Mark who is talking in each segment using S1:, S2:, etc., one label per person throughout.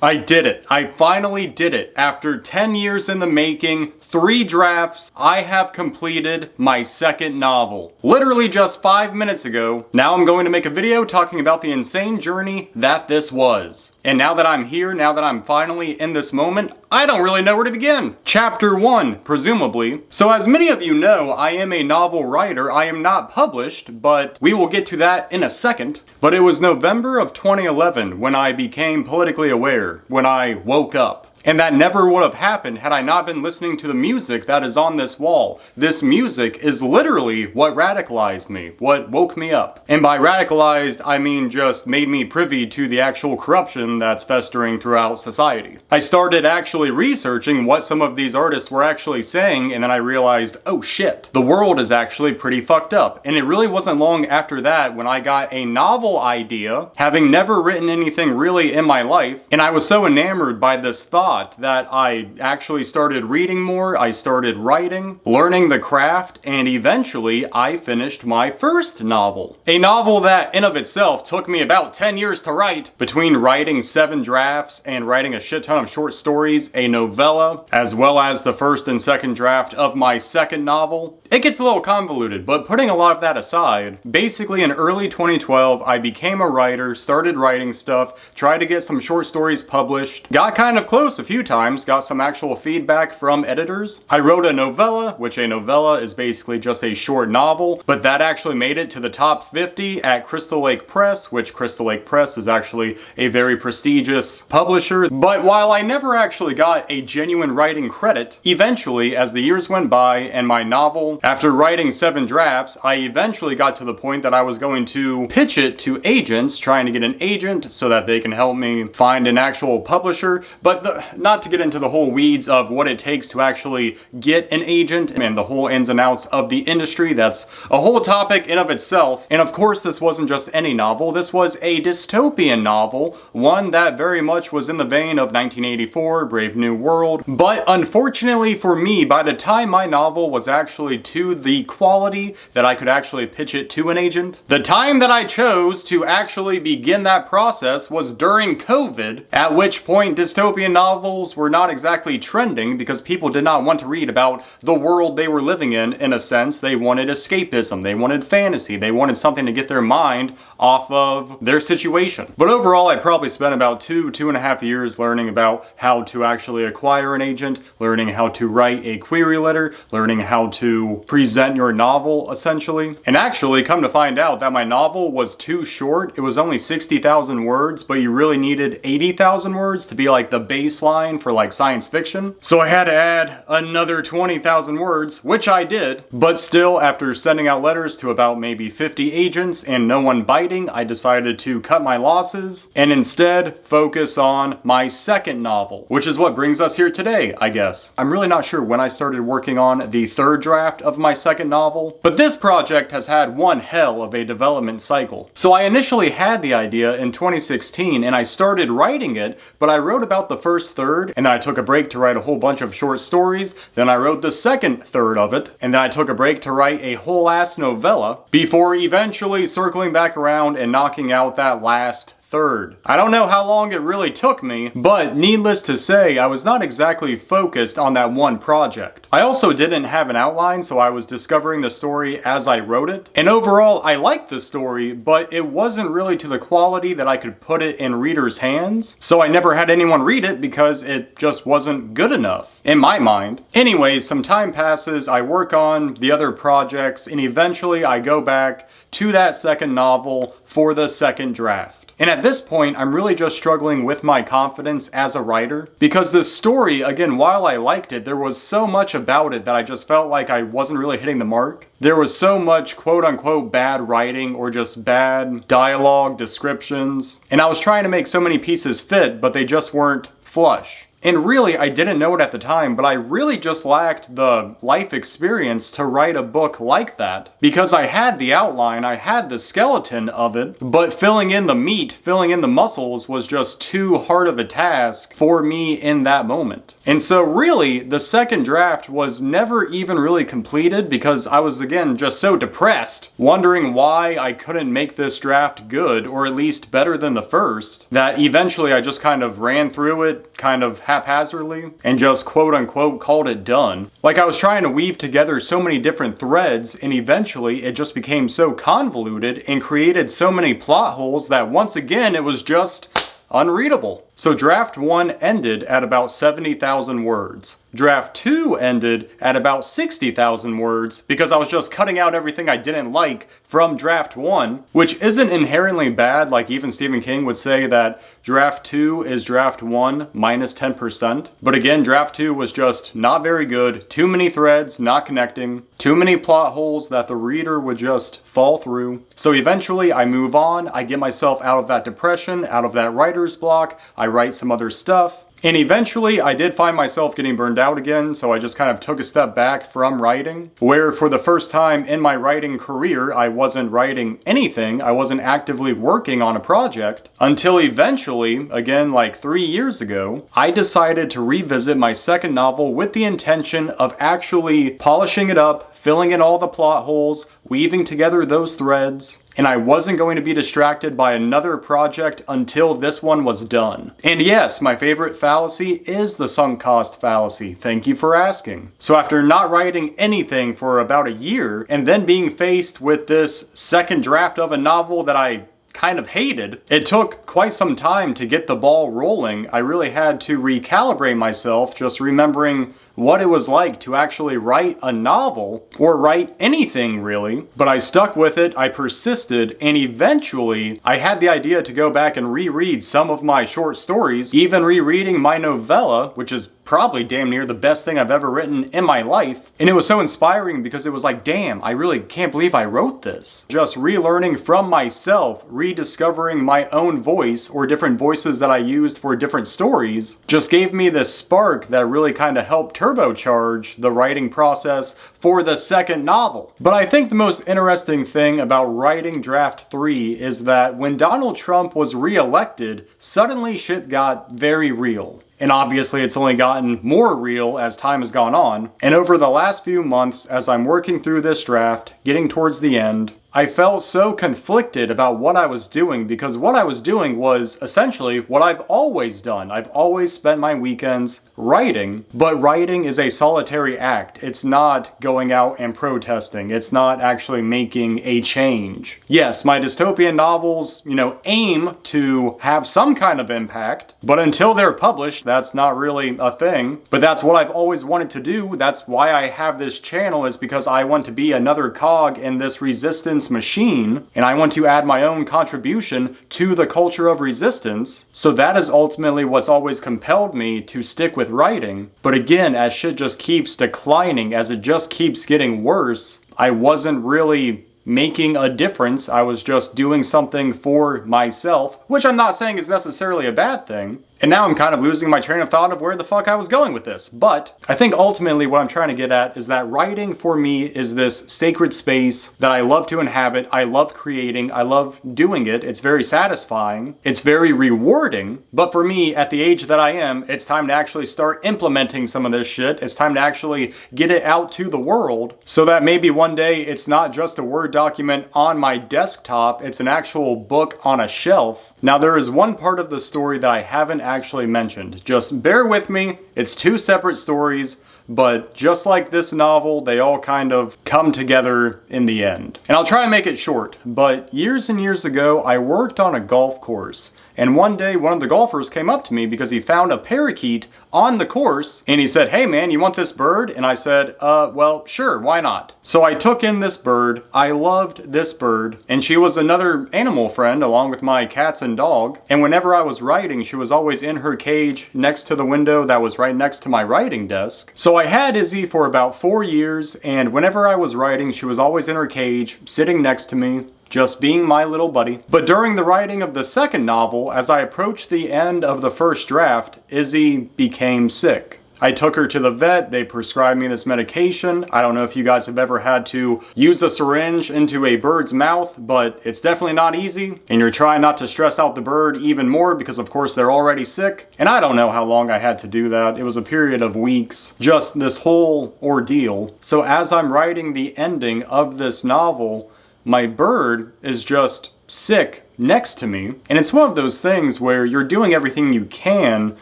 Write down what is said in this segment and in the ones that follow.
S1: I did it. I finally did it. After 10 years in the making, 3 drafts, I have completed my second novel. Literally just 5 minutes ago. Now I'm going to make a video talking about the insane journey that this was. And now that I'm here, now that I'm finally in this moment, I don't really know where to begin. Chapter 1, presumably. So as many of you know, I am a novel writer. I am not published, but we will get to that in a second. But it was November of 2011 when I became politically aware, when I woke up. And that never would have happened had I not been listening to the music that is on this wall. This music is literally what radicalized me, what woke me up. And by radicalized, I mean just made me privy to the actual corruption that's festering throughout society. I started actually researching what some of these artists were actually saying, and then I realized, oh shit, the world is actually pretty fucked up. And it really wasn't long after that when I got a novel idea, having never written anything really in my life, and I was so enamored by this thought that I actually started reading more, I started writing, learning the craft, and eventually I finished my first novel. A novel that in of itself took me about 10 years to write, between writing 7 drafts and writing a shit ton of short stories, a novella, as well as the first and second draft of my second novel. It gets a little convoluted, but putting a lot of that aside, basically in early 2012 I became a writer, started writing stuff, tried to get some short stories published, got kind of close a few times, got some actual feedback from editors. I wrote a novella, which a novella is basically just a short novel, but that actually made it to the top 50 at Crystal Lake Press, which Crystal Lake Press is actually a very prestigious publisher. But while I never actually got a genuine writing credit, eventually as the years went by and my novel, after writing 7 drafts, I eventually got to the point that I was going to pitch it to agents, trying to get an agent so that they can help me find an actual publisher. But not to get into the whole weeds of what it takes to actually get an agent and the whole ins and outs of the industry. That's a whole topic in of itself. And of course, this wasn't just any novel. This was a dystopian novel, one that very much was in the vein of 1984, Brave New World. But unfortunately for me, by the time my novel was actually to the quality that I could actually pitch it to an agent, the time that I chose to actually begin that process was during COVID, at which point dystopian novels were not exactly trending because people did not want to read about the world they were living in a sense. They wanted escapism, they wanted fantasy, they wanted something to get their mind off of their situation. But overall, I probably spent about 2.5 years learning about how to actually acquire an agent, learning how to write a query letter, learning how to present your novel, essentially. And actually, come to find out that my novel was too short. It was only 60,000 words, but you really needed 80,000 words to be like the baseline for like science fiction. So I had to add another 20,000 words, which I did. But still, after sending out letters to about maybe 50 agents and no one biting, I decided to cut my losses and instead focus on my second novel, which is what brings us here today, I guess. I'm really not sure when I started working on the third draft of my second novel, but this project has had one hell of a development cycle. So I initially had the idea in 2016 and I started writing it, but I wrote about the first third, and then I took a break to write a whole bunch of short stories. Then I wrote the second third of it, and then I took a break to write a whole ass novella before eventually circling back around and knocking out that last third. I don't know how long it really took me, but needless to say, I was not exactly focused on that one project. I also didn't have an outline, so I was discovering the story as I wrote it. And overall, I liked the story, but it wasn't really to the quality that I could put it in readers' hands. So I never had anyone read it because it just wasn't good enough, in my mind. Anyways, some time passes, I work on the other projects, and eventually I go back to that second novel for the second draft. And at this point, I'm really just struggling with my confidence as a writer, because the story, again, while I liked it, there was so much about it that I just felt like I wasn't really hitting the mark. There was so much quote-unquote bad writing or just bad dialogue, descriptions, and I was trying to make so many pieces fit, but they just weren't flush. And really, I didn't know it at the time, but I really just lacked the life experience to write a book like that. Because I had the outline, I had the skeleton of it, but filling in the meat, filling in the muscles was just too hard of a task for me in that moment. And so really, the second draft was never even really completed because I was, again, just so depressed, wondering why I couldn't make this draft good, or at least better than the first, that eventually I just kind of ran through it, kind of haphazardly, and just quote-unquote called it done. Like I was trying to weave together so many different threads, and eventually it just became so convoluted and created so many plot holes that once again it was just unreadable. So draft 1 ended at about 70,000 words. Draft 2 ended at about 60,000 words because I was just cutting out everything I didn't like from draft 1, which isn't inherently bad. Like even Stephen King would say that draft 2 is draft 1 minus 10%. But again, draft 2 was just not very good. Too many threads not connecting. Too many plot holes that the reader would just fall through. So eventually I move on. I get myself out of that depression, out of that writer's block. I write some other stuff. And eventually I did find myself getting burned out again, so I just kind of took a step back from writing, where for the first time in my writing career, I wasn't writing anything, I wasn't actively working on a project, until eventually, again like 3 years ago, I decided to revisit my second novel with the intention of actually polishing it up, filling in all the plot holes, weaving together those threads, and I wasn't going to be distracted by another project until this one was done. And yes, my favorite fallacy is the sunk cost fallacy. Thank you for asking. So after not writing anything for about a year, and then being faced with this second draft of a novel that I kind of hated, it took quite some time to get the ball rolling. I really had to recalibrate myself, just remembering what it was like to actually write a novel, or write anything really. But I stuck with it, I persisted, and eventually I had the idea to go back and reread some of my short stories, even rereading my novella, which is probably damn near the best thing I've ever written in my life. And it was so inspiring because it was like, damn, I really can't believe I wrote this. Just relearning from myself, rediscovering my own voice, or different voices that I used for different stories, just gave me this spark that really kind of helped turbocharge the writing process for the second novel. But I think the most interesting thing about writing draft 3 is that when Donald Trump was re-elected, suddenly shit got very real. And obviously it's only gotten more real as time has gone on. And over the last few months, as I'm working through this draft, getting towards the end, I felt so conflicted about what I was doing, because what I was doing was essentially what I've always done. I've always spent my weekends writing, but writing is a solitary act. It's not going out and protesting. It's not actually making a change. Yes, my dystopian novels, aim to have some kind of impact, but until they're published, that's not really a thing. But that's what I've always wanted to do. That's why I have this channel, is because I want to be another cog in this resistance machine, and I want to add my own contribution to the culture of resistance. So that is ultimately what's always compelled me to stick with writing. But again, as shit just keeps declining, as it just keeps getting worse, I wasn't really making a difference. I was just doing something for myself, which I'm not saying is necessarily a bad thing. And now I'm kind of losing my train of thought of where the fuck I was going with this. But I think ultimately what I'm trying to get at is that writing for me is this sacred space that I love to inhabit. I love creating. I love doing it. It's very satisfying. It's very rewarding. But for me, at the age that I am, it's time to actually start implementing some of this shit. It's time to actually get it out to the world, so that maybe one day it's not just a Word document on my desktop. It's an actual book on a shelf. Now there is one part of the story that I haven't actually mentioned. Just bear with me. It's 2 separate stories, but just like this novel, they all kind of come together in the end. And I'll try to make it short, but years and years ago, I worked on a golf course. And one day, one of the golfers came up to me because he found a parakeet on the course, and he said, "Hey man, you want this bird?" And I said, well, sure, why not? So I took in this bird. I loved this bird, and she was another animal friend along with my cats and dog. And whenever I was writing, she was always in her cage next to the window that was right next to my writing desk. So I had Izzy for about 4 years, and whenever I was writing, she was always in her cage, sitting next to me. just being my little buddy. But during the writing of the second novel, as I approached the end of the first draft, Izzy became sick. I took her to the vet, they prescribed me this medication. I don't know if you guys have ever had to use a syringe into a bird's mouth, but it's definitely not easy. And you're trying not to stress out the bird even more because of course they're already sick. And I don't know how long I had to do that. It was a period of weeks, just this whole ordeal. So as I'm writing the ending of this novel, my bird is just sick next to me. And it's one of those things where you're doing everything you can,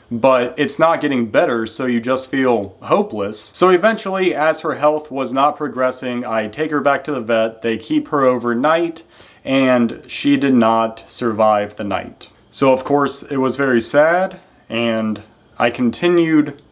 S1: but it's not getting better, so you just feel hopeless. So eventually, as her health was not progressing, I take her back to the vet, they keep her overnight, and she did not survive the night. So of course, it was very sad, and I continued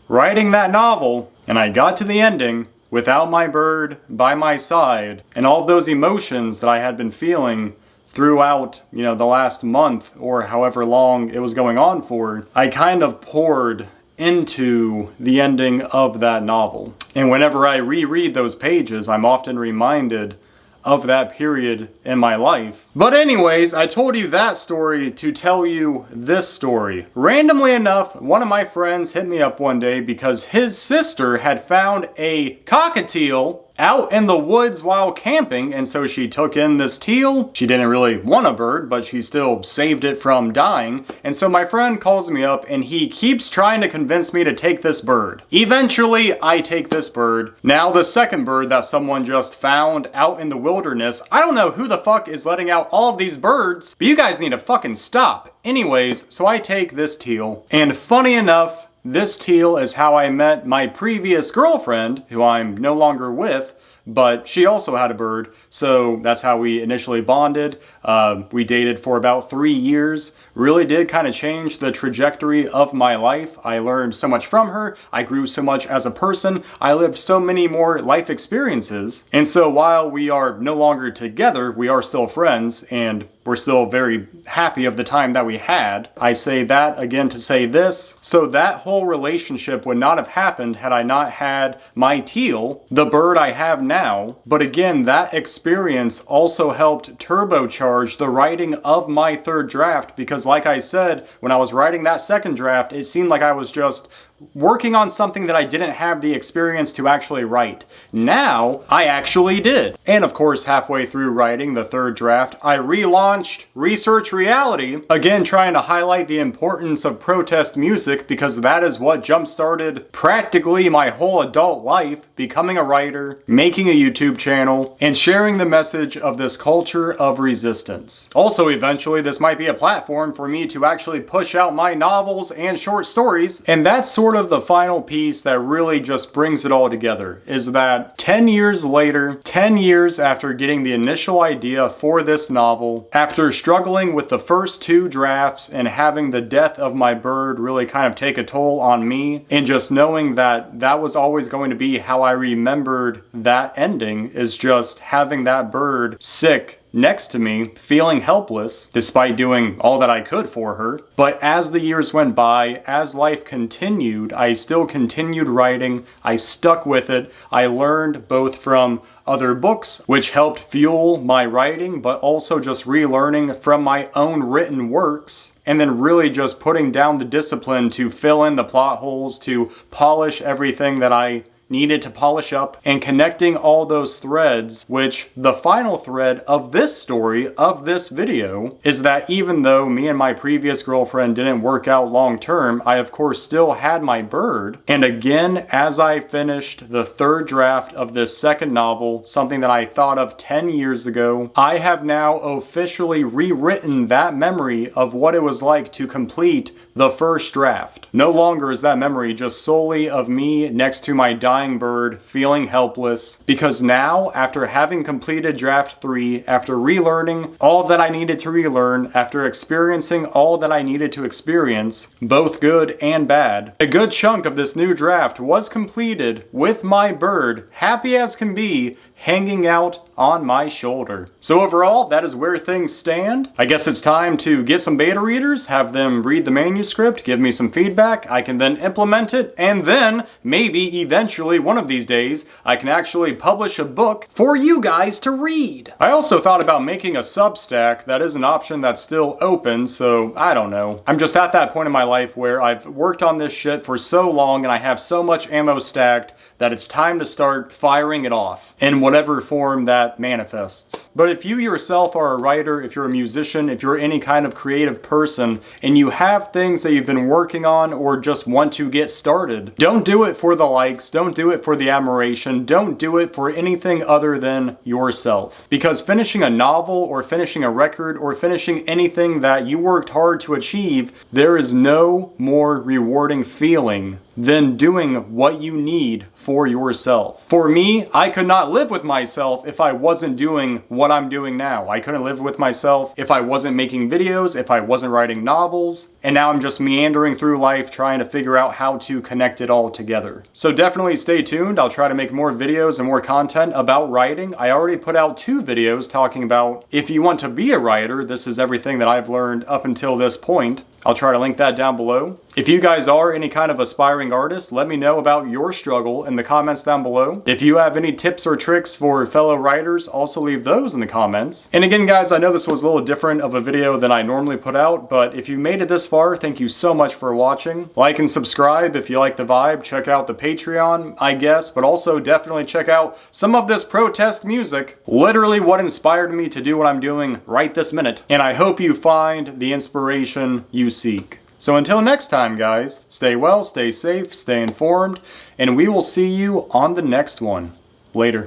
S1: writing that novel, and I got to the ending without my bird by my side, and all of those emotions that I had been feeling throughout, the last month or however long it was going on for, I kind of poured into the ending of that novel. And whenever I reread those pages, I'm often reminded of that period in my life. But anyways, I told you that story to tell you this story. Randomly enough, one of my friends hit me up one day because his sister had found a cockatiel out in the woods while camping, and so she took in this teal. She didn't really want a bird, but she still saved it from dying. And so my friend calls me up and he keeps trying to convince me to take this bird. Eventually, I take this bird. Now the second bird that someone just found out in the wilderness, I don't know who the fuck is letting out all of these birds, but you guys need to fucking stop. Anyways, so I take this teal, and funny enough, this teal is how I met my previous girlfriend, who I'm no longer with, but she also had a bird, so that's how we initially bonded. We dated for about 3 years. Really did kind of change the trajectory of my life. I learned so much from her. I grew so much as a person. I lived so many more life experiences. And so while we are no longer together, we are still friends, and we're still very happy of the time that we had. I say that again to say this. So that whole relationship would not have happened had I not had my teal, the bird I have now. But again, that experience also helped turbocharge the writing of my third draft, because like I said, when I was writing that second draft, it seemed like I was just working on something that I didn't have the experience to actually write. Now, I actually did. And of course, halfway through writing the third draft, I relaunched Research Reality, again trying to highlight the importance of protest music, because that is what jump-started practically my whole adult life, becoming a writer, making a YouTube channel, and sharing the message of this culture of resistance. Also, eventually, this might be a platform for me to actually push out my novels and short stories, and that's sort of the final piece that really just brings it all together, is that 10 years later, 10 years after getting the initial idea for this novel, after struggling with the first 2 drafts and having the death of my bird really kind of take a toll on me, and just knowing that that was always going to be how I remembered that ending, is just having that bird sick next to me, feeling helpless, despite doing all that I could for her. But as the years went by, as life continued, I still continued writing. I stuck with it. I learned both from other books, which helped fuel my writing, but also just relearning from my own written works, and then really just putting down the discipline to fill in the plot holes, to polish everything that I needed to polish up, and connecting all those threads, which the final thread of this story, of this video, is that even though me and my previous girlfriend didn't work out long term, I of course still had my bird. And again, as I finished the third draft of this second novel, something that I thought of 10 years ago, I have now officially rewritten that memory of what it was like to complete the first draft. No longer is that memory just solely of me next to my dying bird, feeling helpless, because now, after having completed draft 3, after relearning all that I needed to relearn, after experiencing all that I needed to experience, both good and bad, a good chunk of this new draft was completed with my bird, happy as can be, hanging out on my shoulder. So overall, that is where things stand. I guess it's time to get some beta readers, have them read the manuscript, give me some feedback, I can then implement it, and then maybe eventually one of these days I can actually publish a book for you guys to read. I also thought about making a Substack. That is an option that's still open, so I don't know. I'm just at that point in my life where I've worked on this shit for so long and I have so much ammo stacked that it's time to start firing it off in whatever form that manifests. But if you yourself are a writer, if you're a musician, if you're any kind of creative person, and you have things that you've been working on or just want to get started, don't do it for the likes, don't do it for the admiration, don't do it for anything other than yourself. Because finishing a novel or finishing a record or finishing anything that you worked hard to achieve, there is no more rewarding feeling than doing what you need for yourself. For me, I could not live with myself if I wasn't doing what I'm doing now. I couldn't live with myself if I wasn't making videos, if I wasn't writing novels, and now I'm just meandering through life trying to figure out how to connect it all together. So definitely stay tuned. I'll try to make more videos and more content about writing. I already put out 2 videos talking about if you want to be a writer, this is everything that I've learned up until this point. I'll try to link that down below. If you guys are any kind of aspiring artist, let me know about your struggle in the comments down below. If you have any tips or tricks for fellow writers, also leave those in the comments. And again, guys, I know this was a little different of a video than I normally put out, but if you made it this far, thank you so much for watching. Like and subscribe if you like the vibe. Check out the Patreon, I guess, but also definitely check out some of this protest music. Literally what inspired me to do what I'm doing right this minute. And I hope you find the inspiration you seek. So until next time, guys, stay well, stay safe, stay informed, and we will see you on the next one. Later.